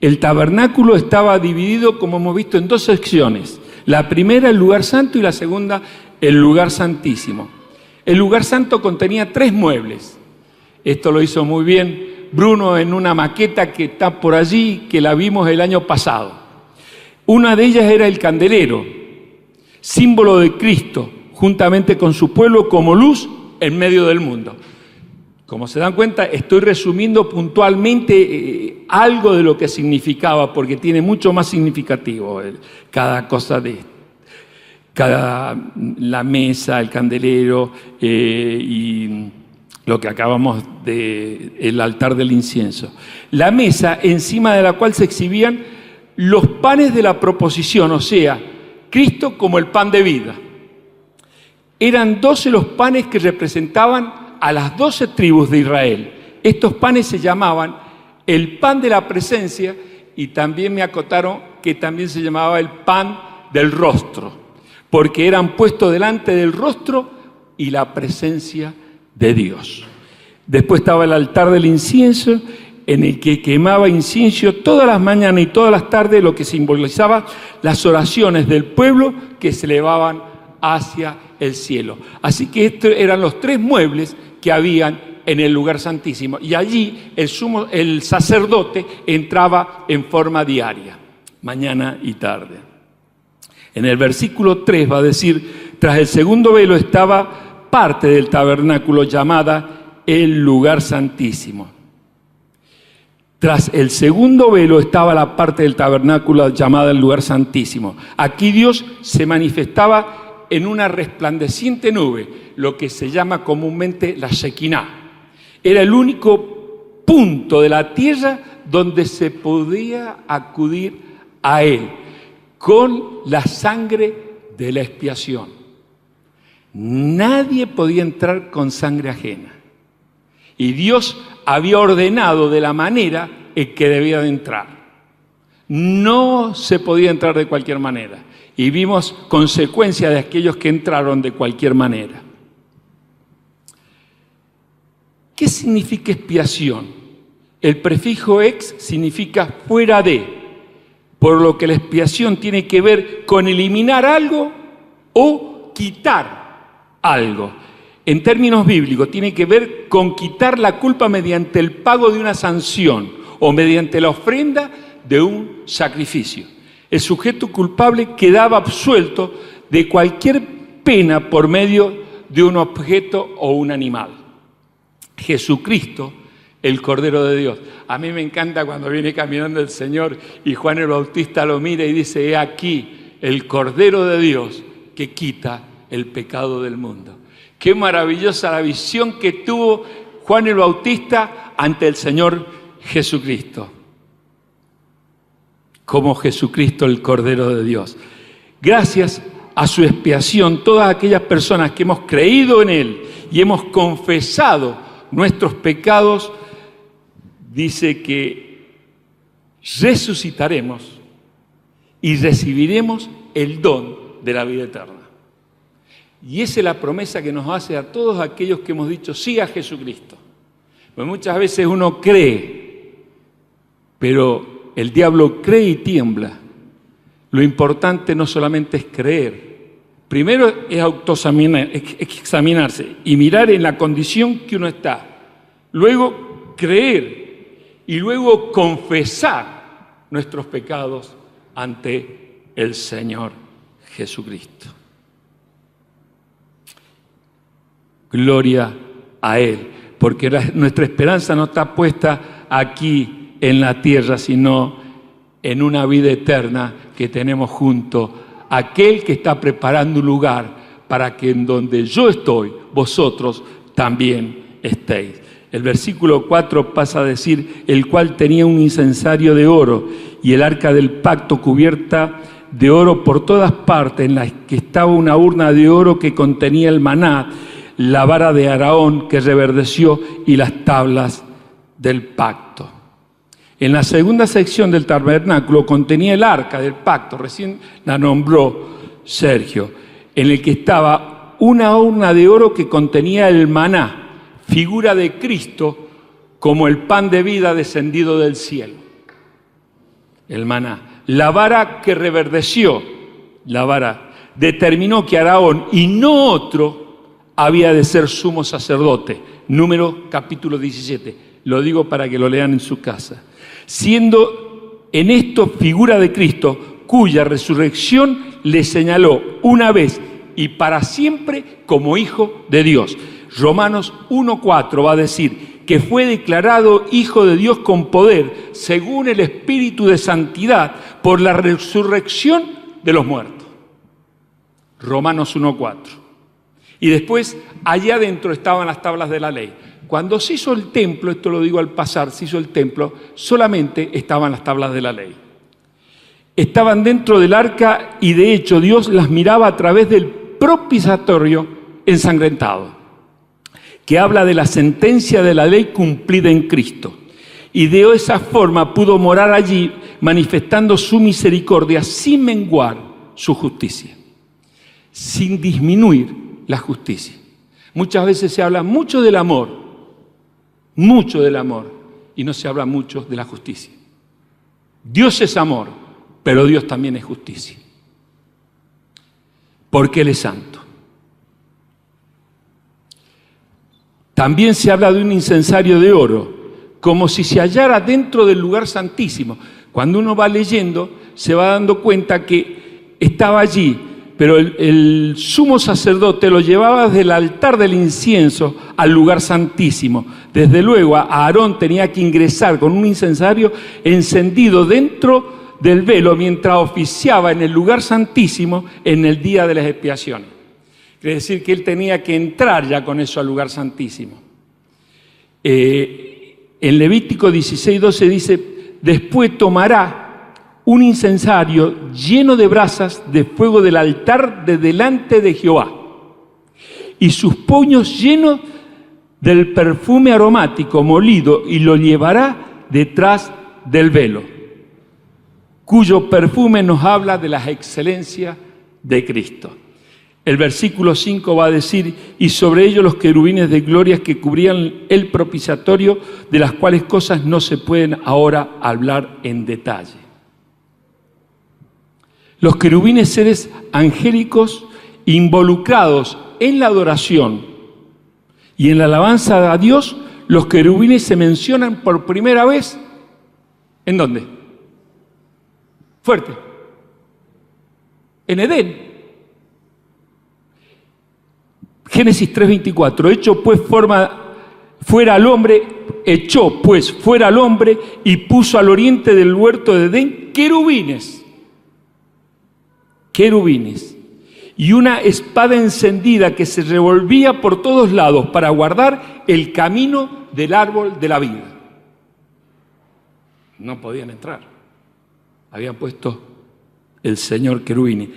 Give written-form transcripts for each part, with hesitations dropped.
El tabernáculo estaba dividido, como hemos visto, en dos secciones. La primera, el lugar santo, y la segunda, el lugar santísimo. El lugar santo contenía 3 muebles. Esto lo hizo muy bien Bruno en una maqueta que está por allí, que la vimos el año pasado. Una de ellas era el candelero, símbolo de Cristo, juntamente con su pueblo como luz en medio del mundo. Como se dan cuenta, estoy resumiendo puntualmente algo de lo que significaba, porque tiene mucho más significativo cada cosa de la mesa, el candelero y lo que acabamos el altar del incienso. La mesa encima de la cual se exhibían los panes de la proposición, o sea, Cristo como el pan de vida. Eran 12 los panes que representaban a las 12 tribus de Israel. Estos panes se llamaban el pan de la presencia, y también me acotaron que también se llamaba el pan del rostro, porque eran puestos delante del rostro y la presencia de Dios. Después estaba el altar del incienso, en el que quemaba incienso todas las mañanas y todas las tardes, lo que simbolizaba las oraciones del pueblo que se elevaban hacia el cielo. Así que estos eran los 3 muebles que habían en el lugar santísimo, y allí el sacerdote entraba en forma diaria, mañana y tarde. En el versículo 3 va a decir: tras el segundo velo estaba parte del tabernáculo llamada el lugar santísimo. Tras el segundo velo estaba la parte del tabernáculo llamada el lugar santísimo. Aquí Dios se manifestaba en una resplandeciente nube, lo que se llama comúnmente la Shekinah. Era el único punto de la tierra donde se podía acudir a Él, con la sangre de la expiación. Nadie podía entrar con sangre ajena. Y Dios había ordenado de la manera en que debía de entrar. No se podía entrar de cualquier manera. Y vimos consecuencias de aquellos que entraron de cualquier manera. ¿Qué significa expiación? El prefijo ex significa fuera de, por lo que la expiación tiene que ver con eliminar algo o quitar algo. En términos bíblicos, tiene que ver con quitar la culpa mediante el pago de una sanción o mediante la ofrenda de un sacrificio. El sujeto culpable quedaba absuelto de cualquier pena por medio de un objeto o un animal. Jesucristo, el Cordero de Dios. A mí me encanta cuando viene caminando el Señor y Juan el Bautista lo mira y dice: he aquí el Cordero de Dios que quita el pecado del mundo. Qué maravillosa la visión que tuvo Juan el Bautista ante el Señor Jesucristo. Como Jesucristo, el Cordero de Dios. Gracias a su expiación, todas aquellas personas que hemos creído en Él y hemos confesado nuestros pecados, dice que resucitaremos y recibiremos el don de la vida eterna. Y esa es la promesa que nos hace a todos aquellos que hemos dicho sí a Jesucristo. Pues muchas veces uno cree, pero el diablo cree y tiembla. Lo importante no solamente es creer. Primero es examinarse y mirar en la condición que uno está. Luego creer y luego confesar nuestros pecados ante el Señor Jesucristo. Gloria a Él, porque nuestra esperanza no está puesta aquí en la tierra, sino en una vida eterna que tenemos junto a aquel que está preparando un lugar para que en donde yo estoy, vosotros también estéis. El versículo 4 pasa a decir: el cual tenía un incensario de oro y el arca del pacto cubierta de oro por todas partes, en la que estaba una urna de oro que contenía el maná, la vara de Aarón que reverdeció y las tablas del pacto. En la segunda sección del tabernáculo contenía el arca del pacto, recién la nombró Sergio, en el que estaba una urna de oro que contenía el maná, figura de Cristo como el pan de vida descendido del cielo. el maná. La vara que reverdeció, la vara, determinó que Aarón y no otro había de ser sumo sacerdote. Número capítulo 17. Lo digo para que lo lean en su casa. Siendo en esto figura de Cristo, cuya resurrección le señaló una vez y para siempre como Hijo de Dios. Romanos 1:4 va a decir que fue declarado Hijo de Dios con poder, según el Espíritu de Santidad, por la resurrección de los muertos. Romanos 1:4. Y después, allá adentro estaban las tablas de la ley. Cuando se hizo el templo, esto lo digo al pasar, se hizo el templo, solamente estaban las tablas de la ley. Estaban dentro del arca y de hecho Dios las miraba a través del propiciatorio ensangrentado, que habla de la sentencia de la ley cumplida en Cristo. Y de esa forma pudo morar allí manifestando su misericordia sin menguar su justicia, sin disminuir la justicia. Muchas veces se habla mucho del amor, y no se habla mucho de la justicia. Dios es amor, pero Dios también es justicia, porque Él es santo. También se habla de un incensario de oro, como si se hallara dentro del lugar santísimo. Cuando uno va leyendo, se va dando cuenta que estaba allí, pero el sumo sacerdote lo llevaba desde el altar del incienso al lugar santísimo. Desde luego, Aarón tenía que ingresar con un incensario encendido dentro del velo mientras oficiaba en el lugar santísimo en el día de las expiaciones. Quiere decir que él tenía que entrar ya con eso al lugar santísimo. En Levítico 16:12 dice: después tomará un incensario lleno de brasas de fuego del altar de delante de Jehová, y sus puños llenos del perfume aromático molido, y lo llevará detrás del velo, cuyo perfume nos habla de las excelencias de Cristo. El versículo 5 va a decir: y sobre ellos los querubines de glorias que cubrían el propiciatorio, de las cuales cosas no se pueden ahora hablar en detalle. Los querubines, seres angélicos involucrados en la adoración y en la alabanza a Dios. Los querubines se mencionan por primera vez, ¿en dónde? Fuerte. En Edén. Génesis 3:24. Echó pues fuera al hombre y puso al oriente del huerto de Edén querubines, y una espada encendida que se revolvía por todos lados para guardar el camino del árbol de la vida. No podían entrar. Había puesto el Señor querubines.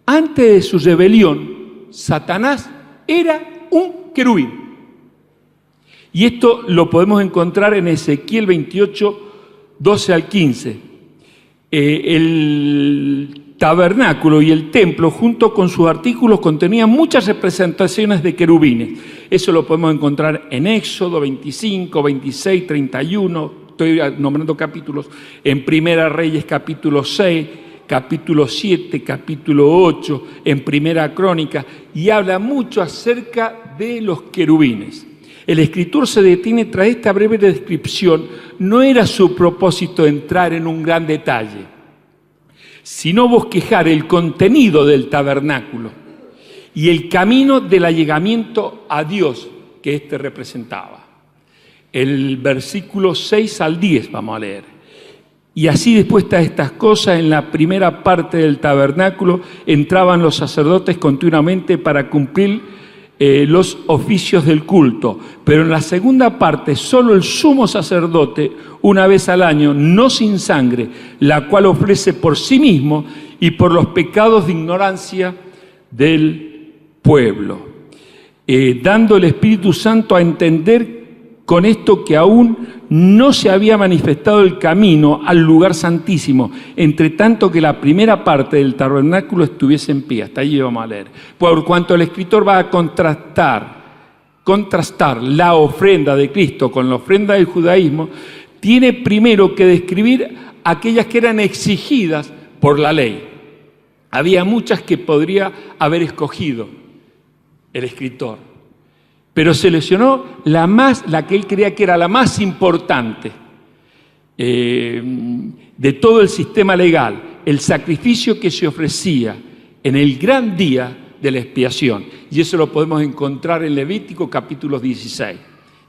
Antes de su rebelión, Satanás era un querubín. Y esto lo podemos encontrar en Ezequiel 28:12 al 15. El tabernáculo y el templo, junto con sus artículos, contenían muchas representaciones de querubines. Eso lo podemos encontrar en Éxodo 25, 26, 31, estoy nombrando capítulos, en Primera Reyes capítulo 6, capítulo 7, capítulo 8, en Primera Crónica, y habla mucho acerca de los querubines. El escritor se detiene tras esta breve descripción. No era su propósito entrar en un gran detalle, sino bosquejar el contenido del tabernáculo y el camino del allegamiento a Dios que éste representaba. El versículo 6 al 10 vamos a leer. Y así, dispuestas estas cosas, en la primera parte del tabernáculo entraban los sacerdotes continuamente para cumplir los oficios del culto, pero en la segunda parte solo el sumo sacerdote, una vez al año, no sin sangre, la cual ofrece por sí mismo y por los pecados de ignorancia del pueblo, dando el Espíritu Santo a entender con esto que aún no se había manifestado el camino al lugar santísimo, entre tanto que la primera parte del tabernáculo estuviese en pie. Hasta allí vamos a leer. Por cuanto el escritor va a contrastar la ofrenda de Cristo con la ofrenda del judaísmo, tiene primero que describir aquellas que eran exigidas por la ley. Había muchas que podría haber escogido el escritor, pero seleccionó la que él creía que era la más importante de todo el sistema legal, el sacrificio que se ofrecía en el gran día de la expiación. Y eso lo podemos encontrar en Levítico capítulo 16,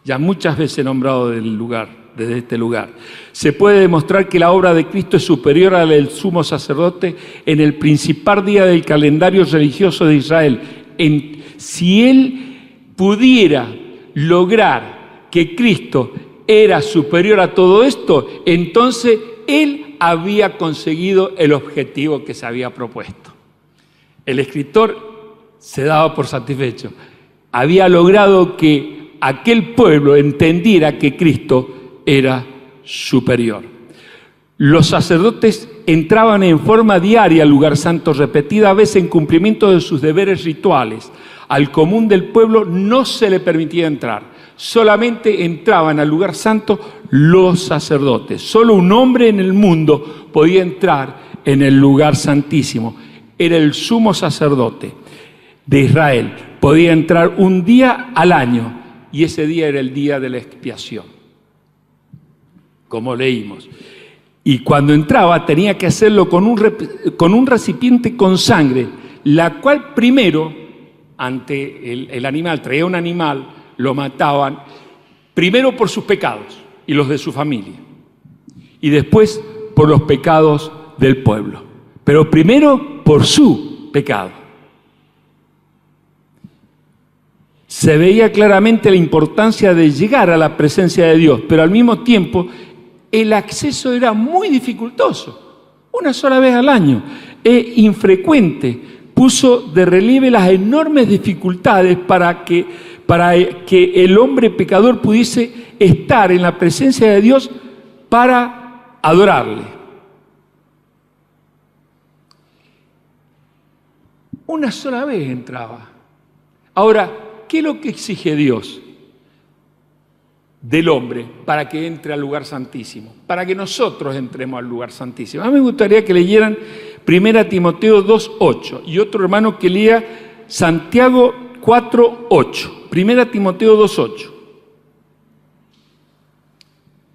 ya muchas veces nombrado desde este lugar. Se puede demostrar que la obra de Cristo es superior a la del sumo sacerdote en el principal día del calendario religioso de Israel. Si él pudiera lograr que Cristo era superior a todo esto, entonces él había conseguido el objetivo que se había propuesto. El escritor se daba por satisfecho. Había logrado que aquel pueblo entendiera que Cristo era superior. Los sacerdotes entraban en forma diaria al lugar santo, repetida vez en cumplimiento de sus deberes rituales. Al común del pueblo no se le permitía entrar. Solamente entraban al lugar santo los sacerdotes. Solo un hombre en el mundo podía entrar en el lugar santísimo. Era el sumo sacerdote de Israel. Podía entrar un día al año y ese día era el día de la expiación, como leímos. Y cuando entraba tenía que hacerlo con un recipiente con sangre, la cual primero, ante el animal, traía un animal, lo mataban, primero por sus pecados y los de su familia, y después por los pecados del pueblo. Pero primero por su pecado. Se veía claramente la importancia de llegar a la presencia de Dios, pero al mismo tiempo el acceso era muy dificultoso, una sola vez al año, e infrecuente. Puso de relieve las enormes dificultades para que el hombre pecador pudiese estar en la presencia de Dios para adorarle. Una sola vez entraba. Ahora, ¿qué es lo que exige Dios del hombre para que entre al lugar santísimo? Para que nosotros entremos al lugar santísimo. A mí me gustaría que leyeran 1 Timoteo 2:8 y otro hermano que lea Santiago 4:8. 1 Timoteo 2:8.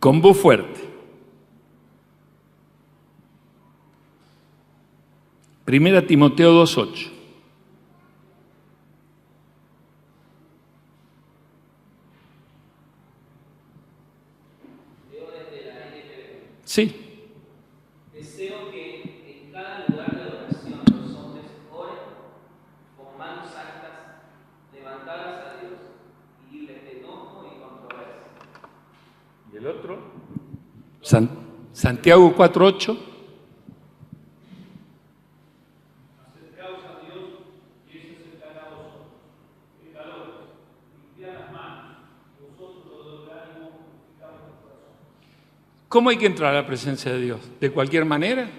Con voz fuerte. 1 Timoteo 2:8. Sí. Deseo que en cada lugar de adoración los hombres oren con manos santas, levantadas a Dios y libres de enojo y controversia. ¿Y el otro? Santiago 4:8. Acercaos a Dios y Él se acercará a vosotros. Pecadores, limpiad las manos, vosotros los de ánimo, purificad vuestros corazones. ¿Cómo hay que entrar a la presencia de Dios? ¿De cualquier manera?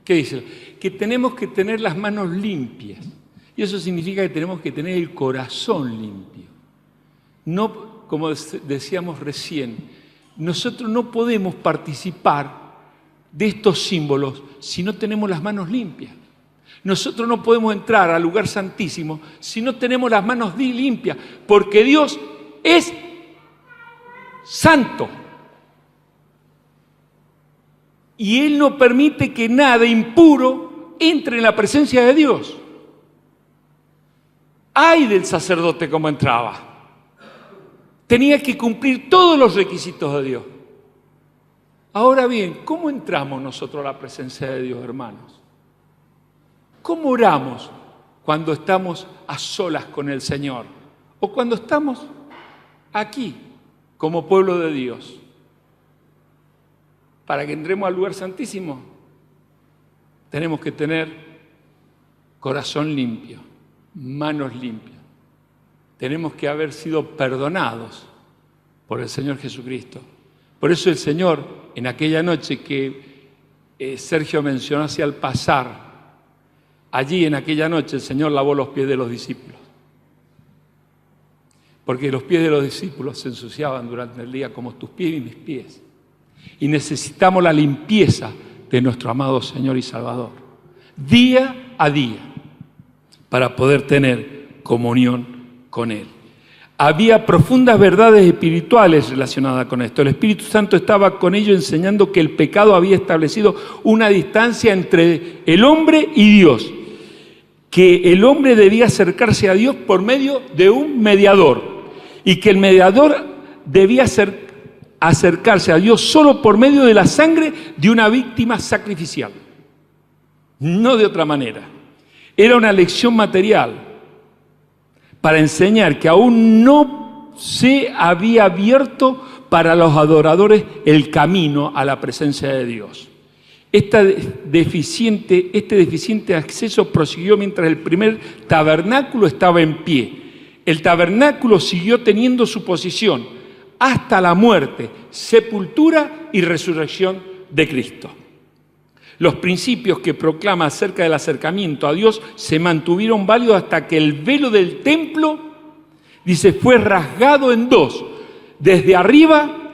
¿Qué dice? Que tenemos que tener las manos limpias. Y eso significa que tenemos que tener el corazón limpio. No, como decíamos recién, nosotros no podemos participar de estos símbolos si no tenemos las manos limpias. Nosotros no podemos entrar al lugar santísimo si no tenemos las manos limpias, porque Dios es santo. Y Él no permite que nada impuro entre en la presencia de Dios. ¡Ay del sacerdote como entraba! Tenía que cumplir todos los requisitos de Dios. Ahora bien, ¿cómo entramos nosotros a la presencia de Dios, hermanos? ¿Cómo oramos cuando estamos a solas con el Señor? O cuando estamos aquí, como pueblo de Dios. Para que entremos al lugar santísimo, tenemos que tener corazón limpio, manos limpias. Tenemos que haber sido perdonados por el Señor Jesucristo. Por eso el Señor, en aquella noche que Sergio mencionó hacia el pasar, allí en aquella noche el Señor lavó los pies de los discípulos. Porque los pies de los discípulos se ensuciaban durante el día como tus pies y mis pies. Y necesitamos la limpieza de nuestro amado Señor y Salvador, día a día, para poder tener comunión con Él. Había profundas verdades espirituales relacionadas con esto. El Espíritu Santo estaba con ellos enseñando que el pecado había establecido una distancia entre el hombre y Dios, que el hombre debía acercarse a Dios por medio de un mediador y que el mediador debía acercarse a Dios solo por medio de la sangre de una víctima sacrificial, no de otra manera. Era una lección material para enseñar que aún no se había abierto para los adoradores el camino a la presencia de Dios. Este deficiente acceso prosiguió mientras el primer tabernáculo estaba en pie. El tabernáculo siguió teniendo su posición hasta la muerte, sepultura y resurrección de Cristo. Los principios que proclama acerca del acercamiento a Dios se mantuvieron válidos hasta que el velo del templo, dice, fue rasgado en dos, desde arriba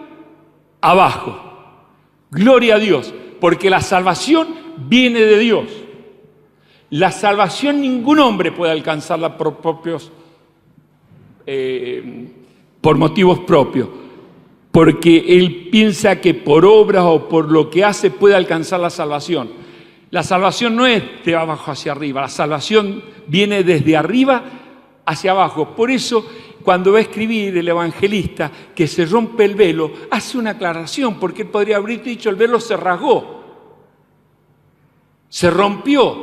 abajo. Gloria a Dios, porque la salvación viene de Dios. La salvación ningún hombre puede alcanzarla por motivos propios, porque él piensa que por obras o por lo que hace puede alcanzar la salvación. La salvación no es de abajo hacia arriba, la salvación viene desde arriba hacia abajo. Por eso, cuando va a escribir el evangelista que se rompe el velo, hace una aclaración, porque él podría haber dicho el velo se rasgó, se rompió,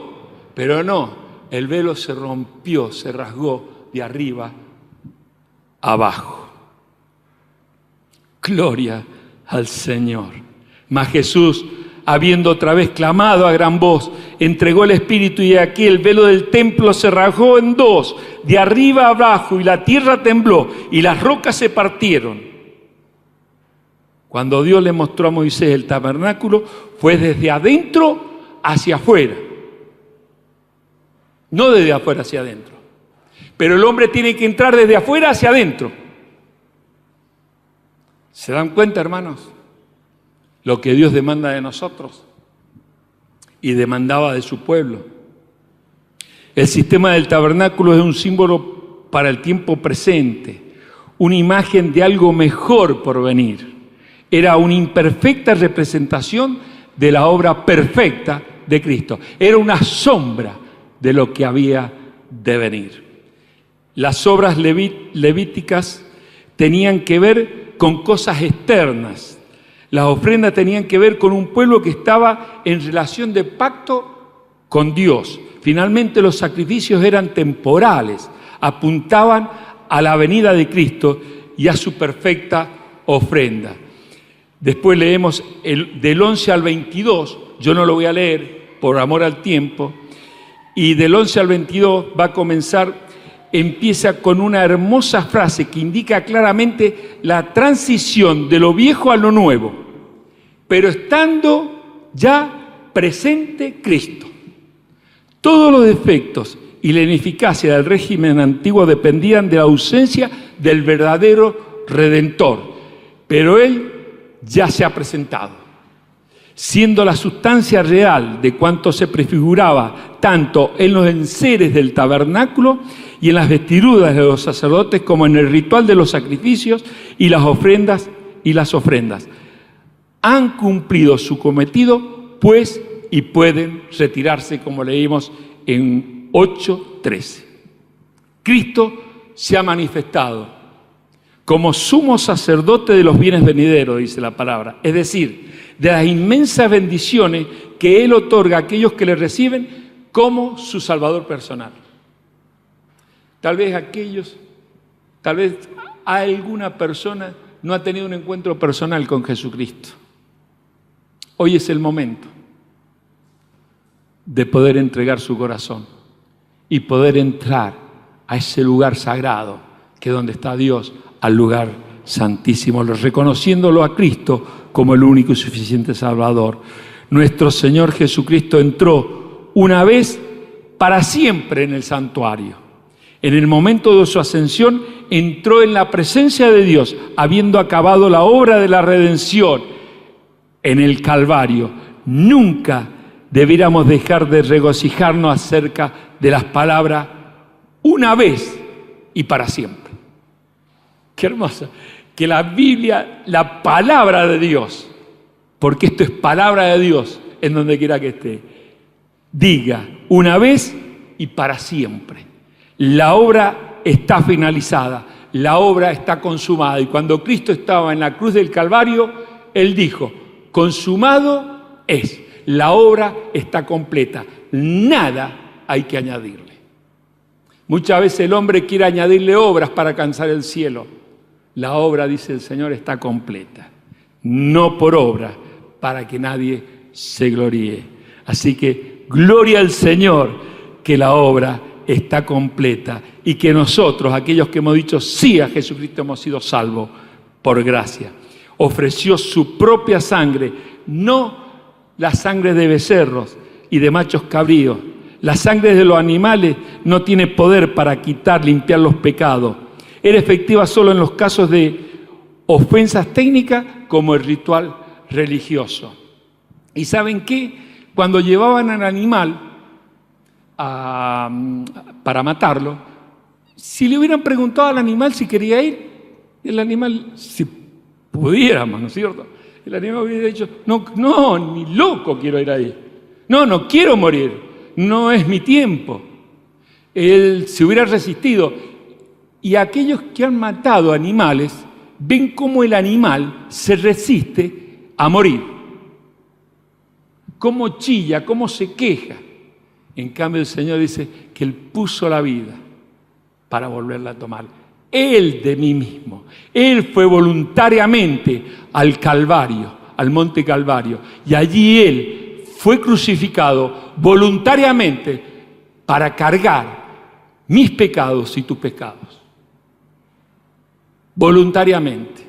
pero no, el velo se rompió, se rasgó de arriba abajo. Gloria al Señor. Mas Jesús, habiendo otra vez clamado a gran voz, entregó el Espíritu, y aquí el velo del templo se rasgó en dos, de arriba abajo, y la tierra tembló, y las rocas se partieron. Cuando Dios le mostró a Moisés el tabernáculo, fue desde adentro hacia afuera, no desde afuera hacia adentro. Pero el hombre tiene que entrar desde afuera hacia adentro. ¿Se dan cuenta, hermanos? Lo que Dios demanda de nosotros y demandaba de su pueblo. El sistema del tabernáculo es un símbolo para el tiempo presente, una imagen de algo mejor por venir. Era una imperfecta representación de la obra perfecta de Cristo. Era una sombra de lo que había de venir. Las obras levíticas tenían que ver con cosas externas. Las ofrendas tenían que ver con un pueblo que estaba en relación de pacto con Dios. Finalmente los sacrificios eran temporales, apuntaban a la venida de Cristo y a su perfecta ofrenda. Después leemos del 11 al 22, yo no lo voy a leer por amor al tiempo, y del 11 al 22 va a comenzar. Empieza con una hermosa frase que indica claramente la transición de lo viejo a lo nuevo, pero estando ya presente Cristo. Todos los defectos y la ineficacia del régimen antiguo dependían de la ausencia del verdadero Redentor, pero Él ya se ha presentado, siendo la sustancia real de cuanto se prefiguraba tanto en los enseres del tabernáculo y en las vestiduras de los sacerdotes como en el ritual de los sacrificios y las ofrendas. Han cumplido su cometido, pues, y pueden retirarse, como leímos en 8:13. Cristo se ha manifestado como sumo sacerdote de los bienes venideros, dice la palabra, es decir, de las inmensas bendiciones que Él otorga a aquellos que le reciben como su Salvador personal. Tal vez alguna persona no ha tenido un encuentro personal con Jesucristo. Hoy es el momento de poder entregar su corazón y poder entrar a ese lugar sagrado, que es donde está Dios, al lugar santísimo, reconociéndolo a Cristo como el único y suficiente Salvador. Nuestro Señor Jesucristo entró una vez para siempre en el santuario. En el momento de su ascensión, entró en la presencia de Dios, habiendo acabado la obra de la redención. en el Calvario. Nunca debiéramos dejar de regocijarnos acerca de las palabras una vez y para siempre. Qué hermoso. Que la Biblia, la palabra de Dios, porque esto es palabra de Dios en donde quiera que esté, diga una vez y para siempre. La obra está finalizada, la obra está consumada. Y cuando Cristo estaba en la cruz del Calvario, Él dijo, consumado es, la obra está completa, nada hay que añadirle. Muchas veces el hombre quiere añadirle obras para alcanzar el cielo. La obra, dice el Señor, está completa, no por obra, para que nadie se gloríe. Así que gloria al Señor que la obra está completa y que nosotros, aquellos que hemos dicho sí a Jesucristo, hemos sido salvos por gracia. Ofreció su propia sangre, no la sangre de becerros y de machos cabríos. La sangre de los animales no tiene poder para quitar, limpiar los pecados. Era efectiva solo en los casos de ofensas técnicas como el ritual religioso. ¿Y saben qué? Cuando llevaban al animal para matarlo, si le hubieran preguntado al animal si quería ir, el animal, si pudiéramos, ¿no es cierto? El animal hubiera dicho, no, ni loco quiero ir ahí. No quiero morir, no es mi tiempo. Él se hubiera resistido. Y aquellos que han matado animales ven cómo el animal se resiste a morir. Cómo chilla, cómo se queja. En cambio el Señor dice que Él puso la vida para volverla a tomar. Él de mí mismo. Él fue voluntariamente al Calvario, al monte Calvario. Y allí Él fue crucificado voluntariamente para cargar mis pecados y tus pecados. Voluntariamente.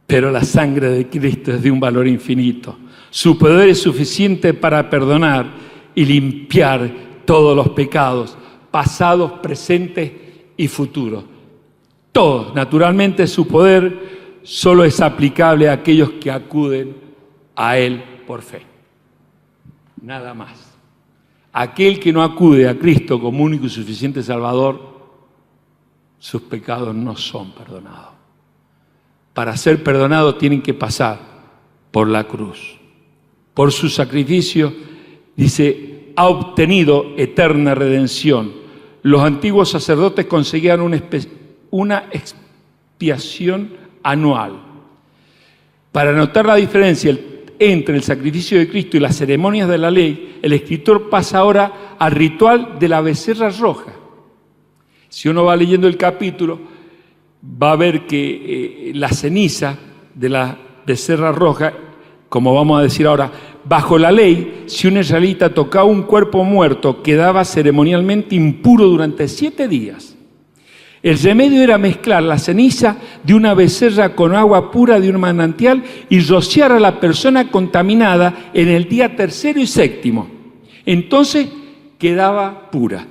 Pero la sangre de Cristo es de un valor infinito. Su poder es suficiente para perdonar y limpiar todos los pecados, pasados, presentes y futuros. Todos, naturalmente, su poder solo es aplicable a aquellos que acuden a Él por fe. Nada más. Aquel que no acude a Cristo como único y suficiente Salvador, sus pecados no son perdonados. Para ser perdonados tienen que pasar por la cruz. Por su sacrificio, dice, ha obtenido eterna redención. Los antiguos sacerdotes conseguían una expiación anual. Para notar la diferencia entre el sacrificio de Cristo y las ceremonias de la ley, el escritor pasa ahora al ritual de la becerra roja. Si uno va leyendo el capítulo, va a ver que la ceniza de la becerra roja, como vamos a decir ahora, bajo la ley, si un israelita tocaba un cuerpo muerto, quedaba ceremonialmente impuro durante 7 días. El remedio era mezclar la ceniza de una becerra con agua pura de un manantial y rociar a la persona contaminada en el día 3º y 7º. Entonces quedaba pura.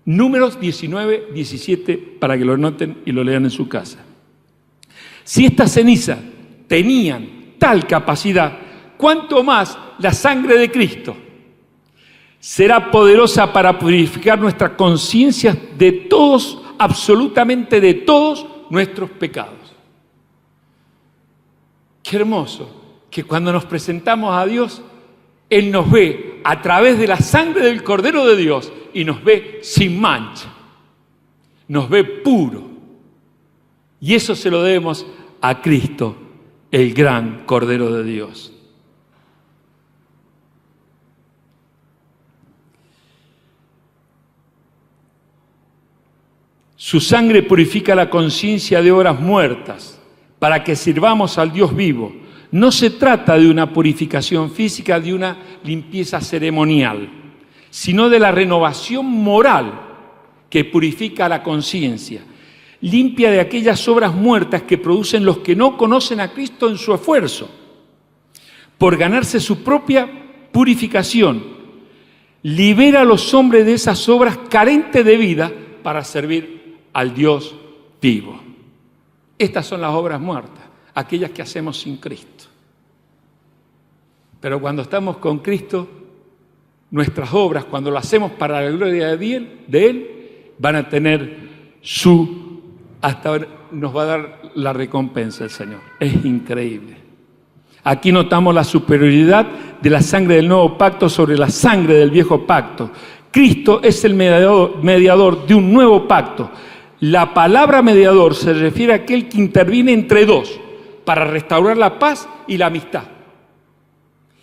Números 19, 17, para que lo noten y lo lean en su casa. Si estas cenizas tenían tal capacidad, ¿cuánto más la sangre de Cristo será poderosa para purificar nuestras conciencias de todos, absolutamente de todos nuestros pecados? Qué hermoso que cuando nos presentamos a Dios, Él nos ve a través de la sangre del Cordero de Dios y nos ve sin mancha, nos ve puro. Y eso se lo debemos a Cristo, el gran Cordero de Dios. Su sangre purifica la conciencia de obras muertas para que sirvamos al Dios vivo. No se trata de una purificación física, de una limpieza ceremonial, sino de la renovación moral que purifica la conciencia, limpia de aquellas obras muertas que producen los que no conocen a Cristo en su esfuerzo por ganarse su propia purificación. Libera a los hombres de esas obras carentes de vida para servir al Dios vivo. Estas son las obras muertas, aquellas que hacemos sin Cristo. Pero cuando estamos con Cristo, nuestras obras, cuando lo hacemos para la gloria de Él, van a tener hasta nos va a dar la recompensa el Señor. Es increíble. Aquí notamos la superioridad de la sangre del nuevo pacto sobre la sangre del viejo pacto. Cristo es el mediador de un nuevo pacto. La palabra mediador se refiere a aquel que interviene entre dos para restaurar la paz y la amistad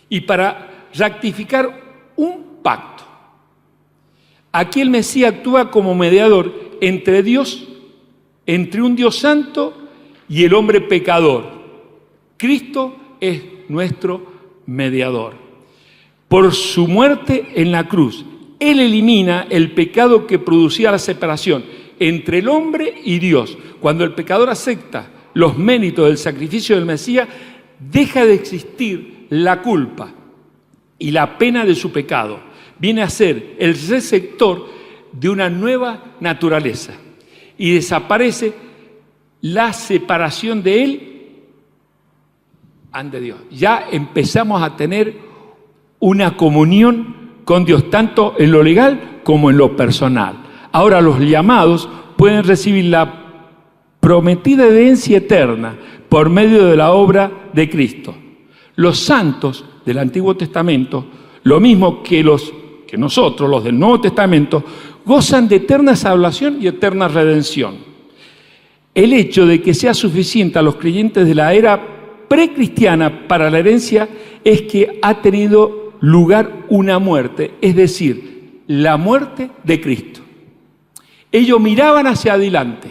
y para rectificar un pacto. Aquí el Mesías actúa como mediador entre un Dios santo y el hombre pecador. Cristo es nuestro mediador. Por su muerte en la cruz, Él elimina el pecado que producía la separación entre el hombre y Dios. Cuando el pecador acepta los méritos del sacrificio del Mesías, deja de existir la culpa y la pena de su pecado. Viene a ser el receptor de una nueva naturaleza y desaparece la separación de Él ante Dios. Ya empezamos a tener una comunión con Dios, tanto en lo legal como en lo personal. Ahora los llamados pueden recibir la prometida herencia eterna por medio de la obra de Cristo. Los santos del Antiguo Testamento, lo mismo que nosotros, los del Nuevo Testamento, gozan de eterna salvación y eterna redención. El hecho de que sea suficiente a los creyentes de la era precristiana para la herencia es que ha tenido lugar una muerte, es decir, la muerte de Cristo. Ellos miraban hacia adelante,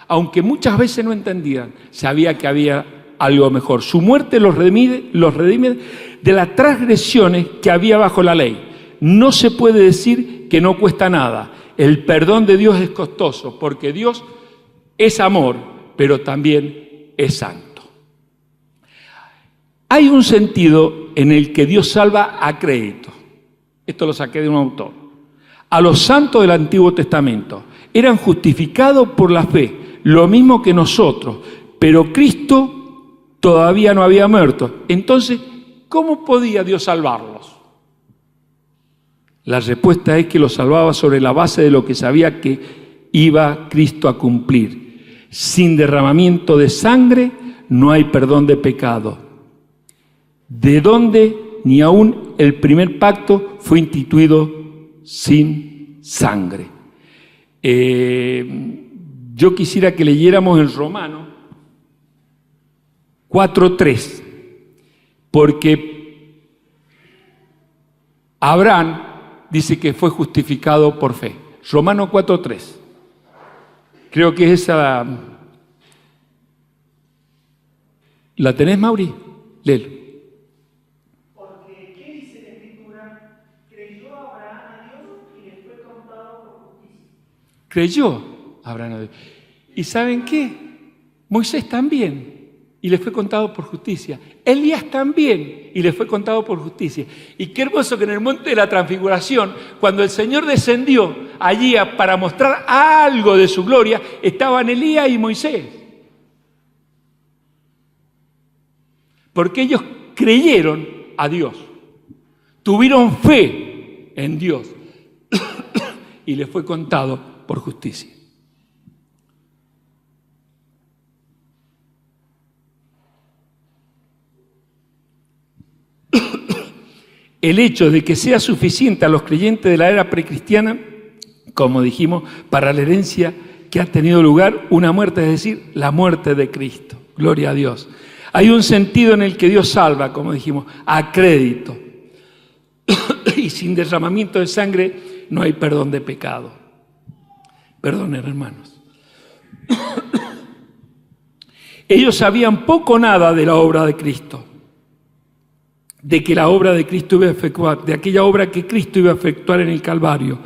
aunque muchas veces no entendían, sabía que había algo mejor. Su muerte los redime de las transgresiones que había bajo la ley. No se puede decir que no cuesta nada. El perdón de Dios es costoso, porque Dios es amor, pero también es santo. Hay un sentido en el que Dios salva a crédito. Esto lo saqué de un autor. A los santos del Antiguo Testamento eran justificados por la fe, lo mismo que nosotros, pero Cristo todavía no había muerto. Entonces, ¿cómo podía Dios salvarlos? La respuesta es que los salvaba sobre la base de lo que sabía que iba Cristo a cumplir. Sin derramamiento de sangre no hay perdón de pecado. De donde ni aún el primer pacto fue instituido sin sangre. Yo quisiera que leyéramos en Romanos 4:3, porque Abraham dice que fue justificado por fe. Romanos 4:3. Creo que esa... ¿La tenés, Mauri? Léelo. Porque, ¿qué dice la Escritura? Creyó Abraham a Dios y le fue contado por justicia. Creyó Abraham a Dios. ¿Y saben qué? Moisés también, y le fue contado por justicia. Elías también, y le fue contado por justicia. Y qué hermoso que en el monte de la transfiguración, cuando el Señor descendió allí para mostrar algo de su gloria, estaban Elías y Moisés. Porque ellos creyeron a Dios, tuvieron fe en Dios y le fue contado por justicia. El hecho de que sea suficiente a los creyentes de la era precristiana, como dijimos, para la herencia que ha tenido lugar una muerte, es decir, la muerte de Cristo. Gloria a Dios. Hay un sentido en el que Dios salva, como dijimos, a crédito. Y sin derramamiento de sangre no hay perdón de pecado. Perdonen, hermanos. Ellos sabían poco o nada de la obra de Cristo, de que la obra de Cristo iba a efectuar, de aquella obra que Cristo iba a efectuar en el Calvario.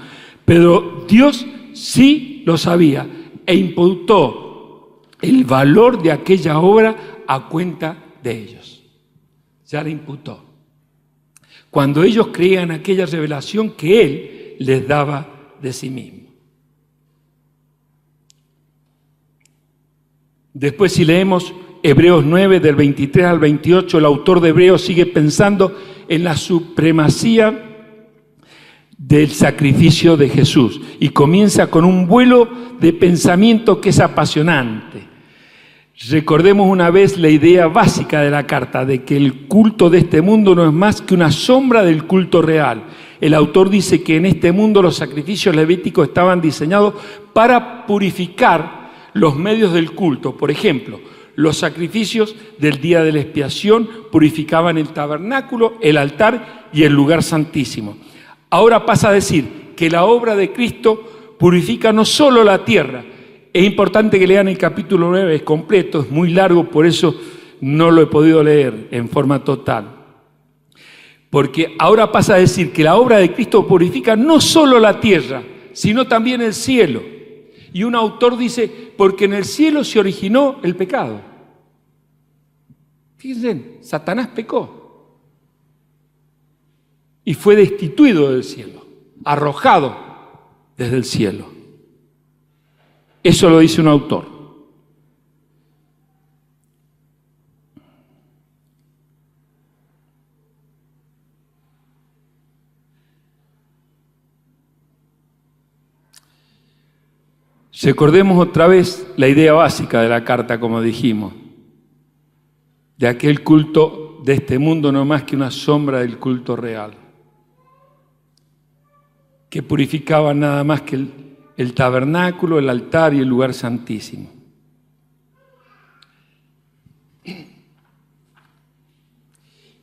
Pero Dios sí lo sabía e imputó el valor de aquella obra a cuenta de ellos. Ya la imputó. Cuando ellos creían aquella revelación que Él les daba de sí mismo. Después, si leemos Hebreos 9, del 23 al 28, el autor de Hebreos sigue pensando en la supremacía del sacrificio de Jesús y comienza con un vuelo de pensamiento que es apasionante. Recordemos una vez la idea básica de la carta, de que el culto de este mundo no es más que una sombra del culto real. El autor dice que en este mundo los sacrificios levíticos estaban diseñados para purificar los medios del culto. Por ejemplo, los sacrificios del día de la expiación purificaban el tabernáculo, el altar y el lugar santísimo. Ahora pasa a decir que la obra de Cristo purifica no solo la tierra. Es importante que lean el capítulo 9, es completo, es muy largo, por eso no lo he podido leer en forma total. Porque ahora pasa a decir que la obra de Cristo purifica no solo la tierra, sino también el cielo. Y un autor dice, porque en el cielo se originó el pecado. Fíjense, Satanás pecó y fue destituido del cielo, arrojado desde el cielo. Eso lo dice un autor. Recordemos otra vez la idea básica de la carta, como dijimos, de aquel culto de este mundo no más que una sombra del culto real, que purificaba nada más que el tabernáculo, el altar y el lugar santísimo.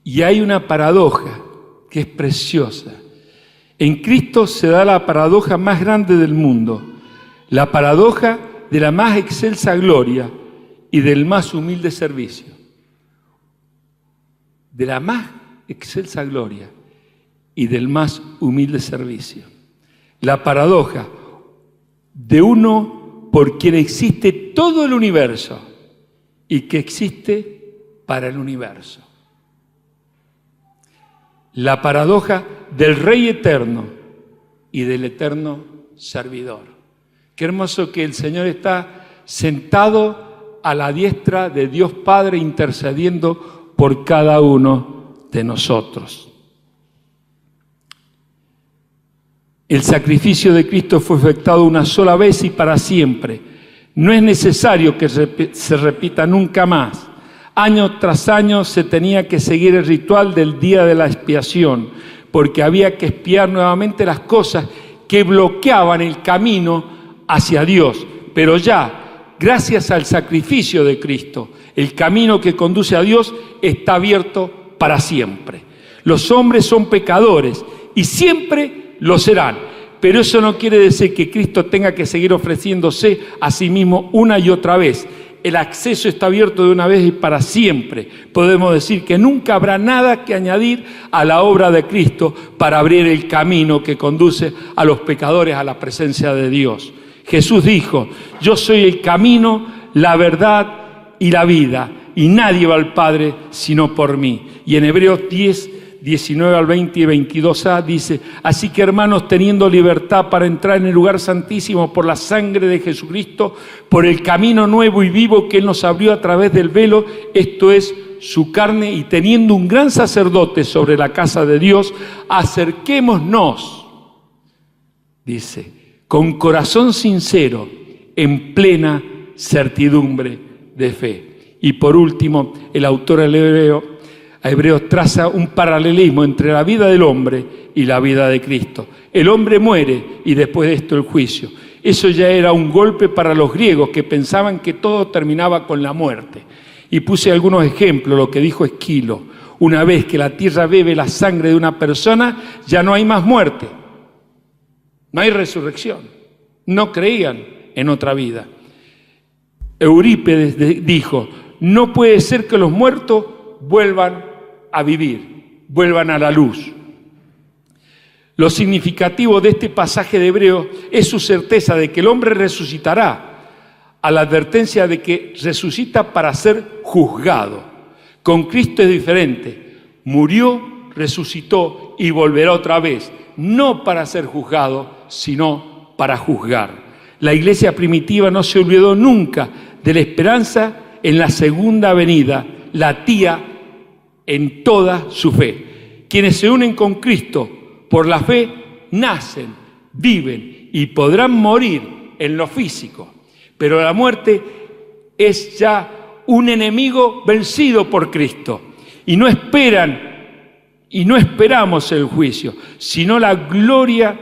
Y hay una paradoja que es preciosa. En Cristo se da la paradoja más grande del mundo, la paradoja de la más excelsa gloria y del más humilde servicio. De la más excelsa gloria y del más humilde servicio. La paradoja de uno por quien existe todo el universo y que existe para el universo. La paradoja del Rey eterno y del eterno servidor. Qué hermoso que el Señor está sentado a la diestra de Dios Padre intercediendo por cada uno de nosotros. El sacrificio de Cristo fue efectuado una sola vez y para siempre. No es necesario que se repita nunca más. Año tras año se tenía que seguir el ritual del día de la expiación, porque había que expiar nuevamente las cosas que bloqueaban el camino hacia Dios. Pero ya, gracias al sacrificio de Cristo, el camino que conduce a Dios está abierto para siempre. Los hombres son pecadores y siempre lo serán, pero eso no quiere decir que Cristo tenga que seguir ofreciéndose a sí mismo una y otra vez. El acceso está abierto de una vez y para siempre. Podemos decir que nunca habrá nada que añadir a la obra de Cristo para abrir el camino que conduce a los pecadores a la presencia de Dios. Jesús dijo, yo soy el camino, la verdad y la vida, y nadie va al Padre sino por mí. Y en Hebreos 10, 19 al 20 y 22a dice, así que hermanos, teniendo libertad para entrar en el lugar santísimo por la sangre de Jesucristo, por el camino nuevo y vivo que Él nos abrió a través del velo, esto es su carne, y teniendo un gran sacerdote sobre la casa de Dios, acerquémonos, dice, con corazón sincero, en plena certidumbre de fe. Y por último, el autor a Hebreos traza un paralelismo entre la vida del hombre y la vida de Cristo. El hombre muere y después de esto el juicio. Eso ya era un golpe para los griegos que pensaban que todo terminaba con la muerte. Y puse algunos ejemplos, lo que dijo Esquilo. Una vez que la tierra bebe la sangre de una persona, ya no hay más muerte. No hay resurrección. No creían en otra vida. Eurípides dijo, no puede ser que los muertos vuelvan a vivir, vuelvan a la luz. Lo significativo de este pasaje de Hebreos es su certeza de que el hombre resucitará, a la advertencia de que resucita para ser juzgado. Con Cristo es diferente. Murió, resucitó y volverá otra vez, no para ser juzgado, sino para juzgar. La iglesia primitiva no se olvidó nunca de la esperanza en la segunda venida, latía en toda su fe. Quienes se unen con Cristo por la fe, nacen, viven y podrán morir en lo físico. Pero la muerte es ya un enemigo vencido por Cristo. Y no esperamos el juicio, sino la gloria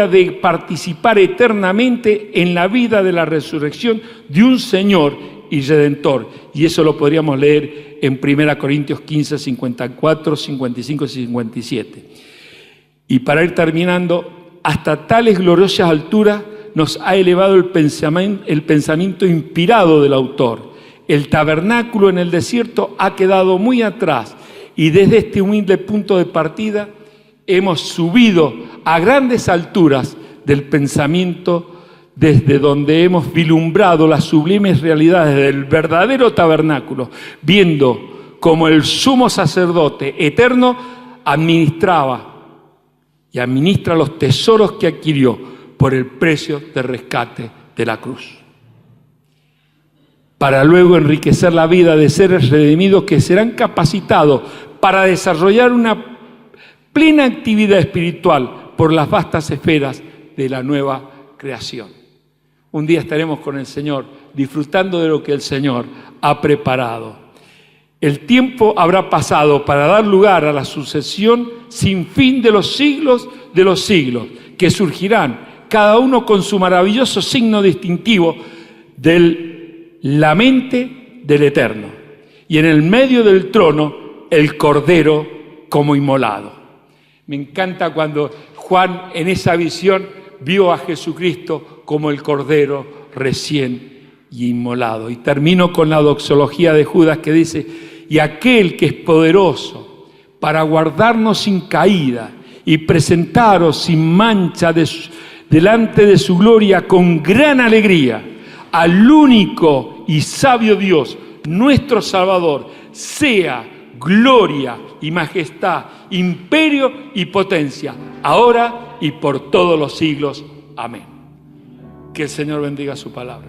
de participar eternamente en la vida de la resurrección de un Señor y Redentor. Y eso lo podríamos leer en 1 Corintios 15, 54, 55 y 57. Y para ir terminando, hasta tales gloriosas alturas nos ha elevado el pensamiento inspirado del autor. El tabernáculo en el desierto ha quedado muy atrás y desde este humilde punto de partida hemos subido a grandes alturas del pensamiento, desde donde hemos vislumbrado las sublimes realidades del verdadero tabernáculo, viendo cómo el sumo sacerdote eterno administraba y administra los tesoros que adquirió por el precio de rescate de la cruz, para luego enriquecer la vida de seres redimidos que serán capacitados para desarrollar una plena actividad espiritual por las vastas esferas de la nueva creación. Un día estaremos con el Señor, disfrutando de lo que el Señor ha preparado. El tiempo habrá pasado para dar lugar a la sucesión sin fin de los siglos, que surgirán, cada uno con su maravilloso signo distintivo de la mente del Eterno. Y en el medio del trono, el Cordero como inmolado. Me encanta cuando Juan en esa visión vio a Jesucristo como el Cordero recién inmolado. Y termino con la doxología de Judas que dice: y aquel que es poderoso para guardarnos sin caída y presentaros sin mancha delante de su gloria con gran alegría, al único y sabio Dios, nuestro Salvador, sea gloria y majestad, imperio y potencia, ahora y por todos los siglos. Amén. Que el Señor bendiga su palabra.